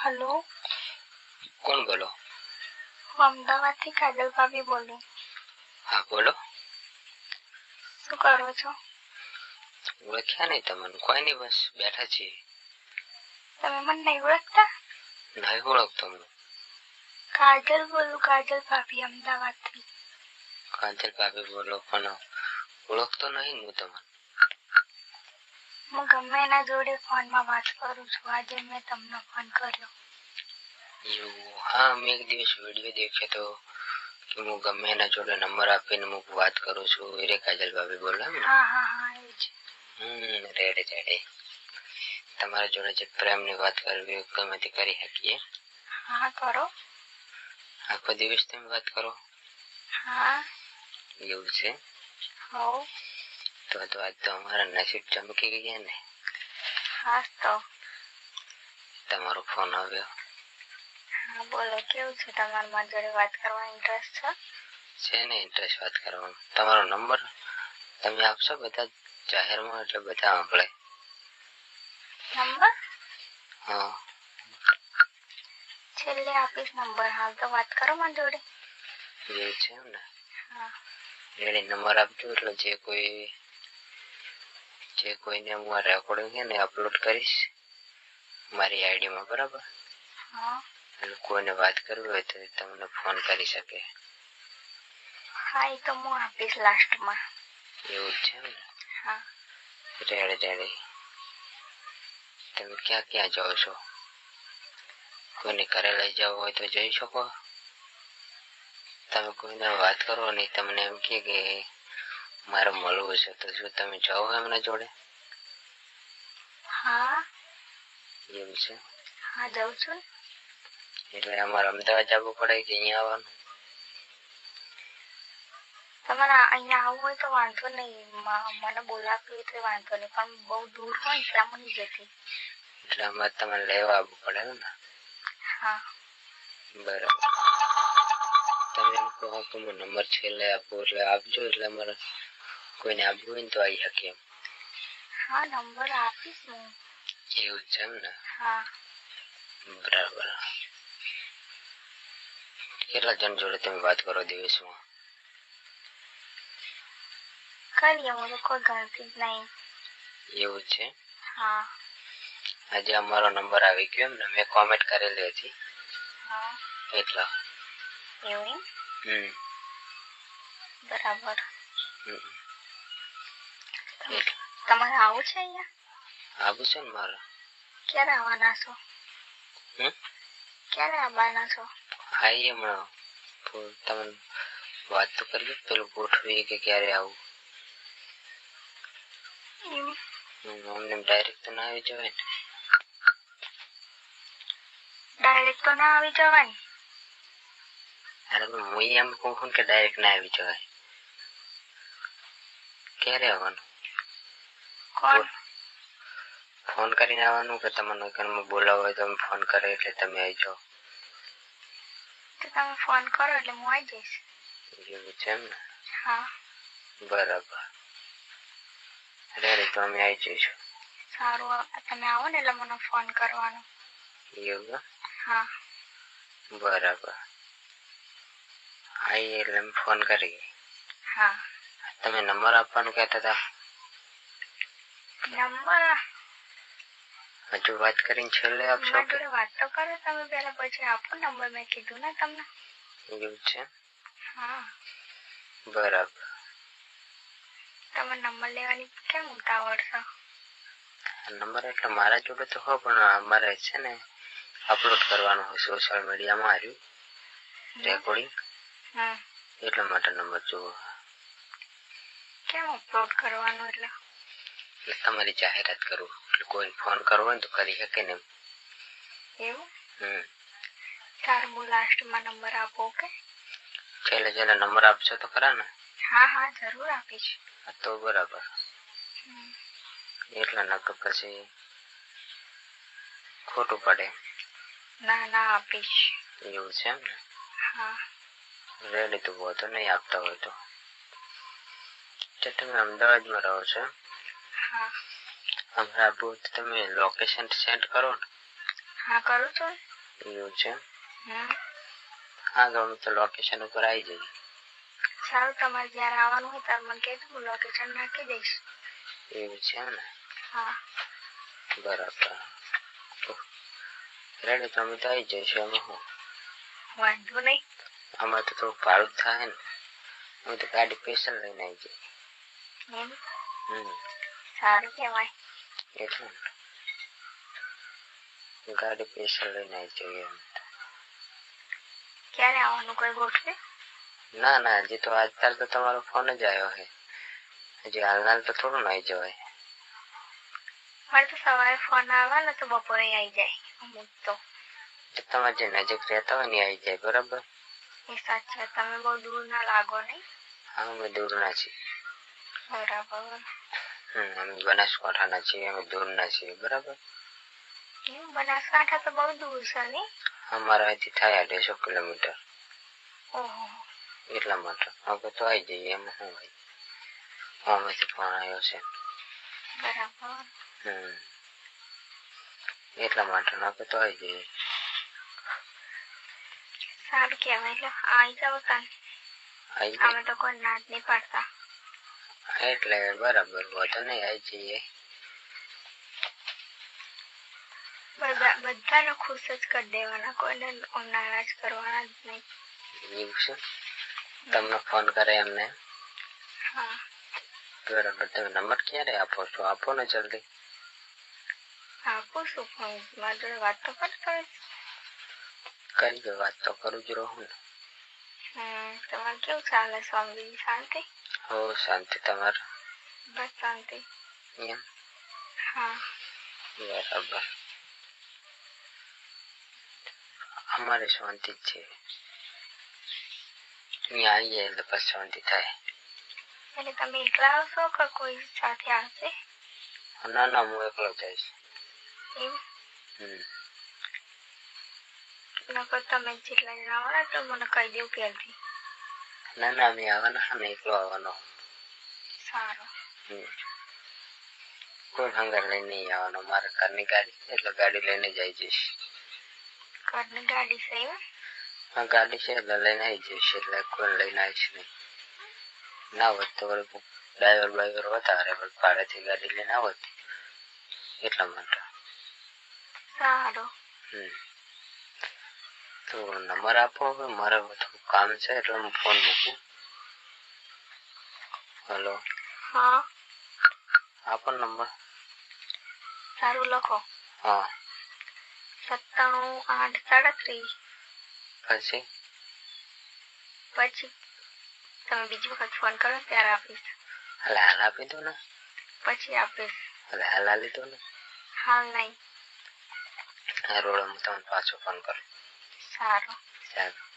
Hello, कौन बोलो? હું અમદાવાદથી કાજલ ભાભી બોલું. હા બોલો. શું કરો છો? ઓળખ્યા નહીં તમને? કોઈ નહીં, બસ બેઠા છીએ. તમે મને નહીં ઓળખતા? નહીં ઓળખતો હું. કાજલ બોલું, કાજલ ભાભી અમદાવાદથી. કાજલ ભાભી બોલો, પણ ઓળખતો નહીં હું તમને. હું ગમે એના જોડે ફોનમાં વાત કરું છું. આજે મેં તમને ફોન કર્યો. એવું? હા, મેં એક દિવસ વિડીયો દેખ્યો તો કે હું ગમે એના જોડે નંબર આપીને હું વાત કરું છું. એ રે કાજલ ભાભી બોલો એમ ને? હા હા હા, એ જ. રેડે રેડે. તમારા જોડે જે પ્રેમની વાત કરવી ગમે તે કરી શકીએ. હા કરો. આખો દિવસ તમે વાત કરો? હા. એવું છે? હો. તો આજ તો અમારા નસીબ ચમકી ગયા ને. હા તો. તમારો ફોન આવ્યો. હા બોલો, કેવું છે તમારા મારી જોડે વાત કરવા ઇન્ટરેસ્ટ છે? છે ને ઇન્ટરેસ્ટ વાત કરવાનો. તમારો નંબર તમે આપશો? બધા જાહેરમાં એટલે બધા સાંભળે. નંબર? હા. છેલ્લે આપીશ નંબર. હાલ તો વાત કરો મારી જોડે. એવું છે એમ ને? હા. રેડી નંબર આપજો એટલે જે કોઈને હું આ રેકોર્ડિંગ છે ને અપલોડ કરીશ મારી આઈડીમાં, બરાબર? હા. એટલે કોઈને વાત કરવી હોય તો તમને ફોન કરી શકે. હા, એ તો હું આપીશ લાસ્ટમાં. એવું જ છે એમ ને? હા. રેડી. તમે ક્યાં ક્યાં જાઓ છો? કોઈને ઘરે લઈ જવું હોય તો જઈ શકો. તમે કોઈને વાત કરો ને તમને એમ કે મારે મળવું છે તો શું તમે જાઓ એમના જોડે? હા. એવું છે? હા, જાઉં છું. એટલે અમારે અમદાવાદ જવું પડે કે અહીંયા આવવાનું? તમારે અહીંયા આવવું હોય તો વાંધો નહીં. મને બોલાવ્યું હોય તો વાંધો નહીં, પણ બહુ દૂર હોય એટલા મને જતી. એટલે અમારે તમારે લેવા આવવું પડે ને? હા. બરાબર. તમે એમ કહો કે હું નંબર છેલ્લે આપું એટલે આપજો, એટલે અમારે કોઈને આપવું હોય ને તો આવી શકે એમ. હા, નંબર આપીશ હું. એવું છે એમ ને? હા. બરાબર. કેટલા જણ જોડે તમે વાત કરો દિવસમાં? કરીએ, હું તો કોઈ ગણતી જ નહીં. એવું છે? હા. આજે અમારો નંબર આવી ગયો એમ ને? મેં કોમેન્ટ કરેલી હતી. હા. એટલા. એવું એમ? બરાબર. તમારે આવું છે અહીંયા? આવું છે ને મારે. ક્યારે આવવાના છો? ક્યારે આવવાના છો? આવીએ હમણાં. તમે વાત તો કરીએ, પેલું ગોઠવીએ કે ક્યારે આવું. અમને ડાયરેક્ટ તો ના આવી જવાય ને? ડાયરેક્ટ તો ના આવી જવાય. અરે હું એમ કહું કે ડાયરેક્ટ ના આવી જવાય. ક્યારે આવવાનું? કોણ? ફોન કરીને આવવાનું કે તમને ઘરમાં બોલાવો હોય તો ફોન કરે એટલે તમે આવી જાઓ? તો તમે ફોન કરો એટલે હું આવી જઈશ. એવું છે એમ ને? હા. બરાબર. રેડી, તો અમે આવી જઈશું. સારું, તમે આવો ને એટલે મને ફોન કરવાનો. એવું? હા. બરાબર. આવીએ એટલે અમે ફોન કરીએ. હા. તમે નંબર આપવાનું કહેતા હતા? નંબર હજુ વાત કરીને છેલ્લે આપશો? મારી જોડે વાત તો કરો તમે પહેલા, પછી આપો નંબર. મેં કીધું ને તમને. એવું છે? હા. બરાબર. તમે નંબર લેવાની કેમ ઉતાવળ છો? નંબર એટલે મારા જોડે તો હોય, પણ અમારે છે ને અપલોડ કરવાનું હોય સોશિયલ મીડિયામાં આવ્યું રેકોર્ડિંગ, એટલા માટે નંબર જોવો. કેમ અપલોડ કરવાનું? એટલે તમારી જાહેરાત કરું, એટલે કોઈ ફોન કરવો હોય તો કરી શકે ને. એવું? સારું, હું લાસ્ટમાં નંબર આપો. ઓકે. છેલ્લે નંબર આપશો તો ખરા ને? હા હા, જરૂર આપીશ. હા તો બરાબર. એટલા નકર પછી ખોટું પડે. ના ના, આપીશ. એવું છે એમ ને? હા. રેડી, તો બહુ તો નહીં આપતા હોય તો. તમે અમદાવાદમાં રહો છો? હા. હમણાં તમે લોકેશન સેન્ડ કરો ને? હા, કરું છું. એવું છે હમ હા ગમે તો લોકેશન ઉપર આવી જઈએ સારું તમારે જ્યારે આવવાનું હોય ત્યારે મને કહેજો હું લોકેશન નાખી દઈશ એવું છે ને હા બરાબર રેડી તમે તો આવી જઈશું અમે હું વાંધો નહીં આમાં તો થોડું ભાડું થાય ને હું તો ગાડી સ્પેશિયલ લઈને આવી જઈએ એમ સારું કહેવાય એટલે ગાડી સ્પેશિયલ લઈને આવી જઈએ ક્યારે આવવાનું કોઈ ગોઠવે ના ના હજી તો આજકાલ તો તમારો ફોન જ આવ્યો છે હજી હાલનાલ તો થોડું નહીં જવાય મારે તો સવારે ફોન આવે ને તો બપોરે આવી જાય અમુક તો તમારે જે નજીક રહેતા હોય ને આવી જાય બરાબર એ સાચે તમે બહુ દૂર ના લાગો નહીં હા અમે દૂર ના છીએ બરાબર અમે બનાસકાંઠાના છીએ અમે દૂર ના છીએ બરાબર બનાસકાંઠા તો બહુ દૂર છે ને અમારા અહીંથી થાય 250 કિલોમીટર ઓહો એટલા માટે હવે તો આવી જઈએ એમાં શું હોય અમેથી ફોન આવ્યો છે બરાબર એટલા માટે હવે તો આવી જઈએ સારું કહેવાય એટલે આવી જાવ તાન આવી અમે તો કોઈ ના જ નહીં પાડતા એટલે બરાબર વાંધો નહીં આવી જઈએ બધાને ખુશ જ કરી દેવાના કોઈને નારાજ કરવાના જ નહીં એવું છે તમને ફોન કરે એમને હા બરાબર તમે નંબર ક્યારે આપો છો આપો ને જલ્દી આપું છું ફોન મારી જોડે વાત તો કરતો કરી દો વાત તો કરું જ રહું ને તમારે કેવું ચાલે સ્વામી શાંતિ હો શાંતિ તમારે બસ શાંતિ એમ હા બરાબર અમારે શાંતિ જ છે અહીંયા આવીએ એટલે બસ શાંતિ થાય એટલે તમે એકલા આવશો કે કોઈ સાથે આવશે ના ના હું એકલો જઈશ એમ હમ નકર તમે જેટલા જણા આવવાના તો મને કહી દેવું પહેલથી ના ના અમે આવવાના ને એકલો આવવાનો સારું કોઈ હંગાર લઈને નહીં આવવાનો મારા ઘરની ગાડી છે એટલે ગાડી લઈને જઈ જઈશ ઘરની ગાડી છે એમ હા ગાડી છે એટલે લઈને આવી જઈશ એટલે કોઈ લઈને આવીશ નહીં ના હોત તો ડ્રાઈવર વધારે ભાડેથી ગાડી લઈને આવત એટલા માટે સારું તો નંબર આપો હવે મારે થોડું કામ છે એટલે હું ફોન મૂકું હેલો હા આપો નંબર સારું લખો હા 97 8 37 પછી તમે બીજી વખત ફોન કરો ત્યારે આપીશ હાલ આપી દો ને પછી આપીશ હાલ આલી દો ને હાલ નહીં રોડ હું તમને પાછો ફોન કરું સારું સારું